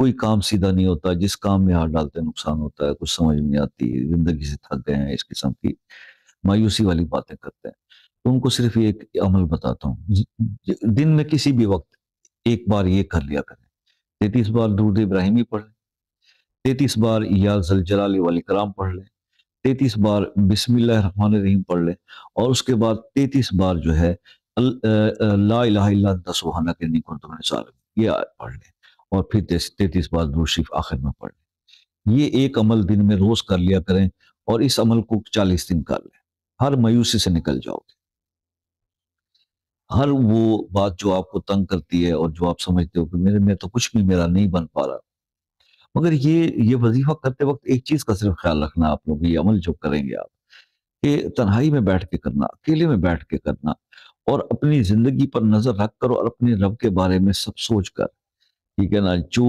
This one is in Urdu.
کوئی کام سیدھا نہیں ہوتا، جس کام میں ہاتھ ڈالتے ہیں نقصان ہوتا ہے، کچھ سمجھ نہیں آتی، زندگی سے تھک گئے ہیں، اس قسم کی مایوسی والی باتیں کرتے ہیں. تو ان کو صرف ایک عمل بتاتا ہوں، دن میں کسی بھی وقت ایک بار یہ کر لیا کریں. 33 بار درود ابراہیمی پڑھ لیں، 33 بار یا ذوالجلال والاکرام پڑھ لیں، 33 بار بسم اللہ الرحمن الرحیم پڑھ لیں، اور اس کے بعد 33 بار جو ہے لا الہ الا انت سبحانک انی کنت من الظالمین یہ آیت پڑھ لیں، اور پھر 33 بار درود شریف آخر میں پڑھ لیں. یہ ایک عمل دن میں روز کر لیا کریں، اور اس عمل کو 40 دن کر لیں. ہر مایوسی سے نکل جاؤ گے. ہر وہ بات جو آپ کو تنگ کرتی ہے اور جو آپ سمجھتے ہو کہ میرے میں تو کچھ بھی میرا نہیں بن پا رہا، مگر یہ وظیفہ کرتے وقت ایک چیز کا صرف خیال رکھنا، آپ لوگ یہ عمل جو کریں گے آپ، کہ تنہائی میں بیٹھ کے کرنا، اکیلے میں بیٹھ کے کرنا، اور اپنی زندگی پر نظر رکھ کر اور اپنے رب کے بارے میں سب سوچ کر، ٹھیک ہے نا، جو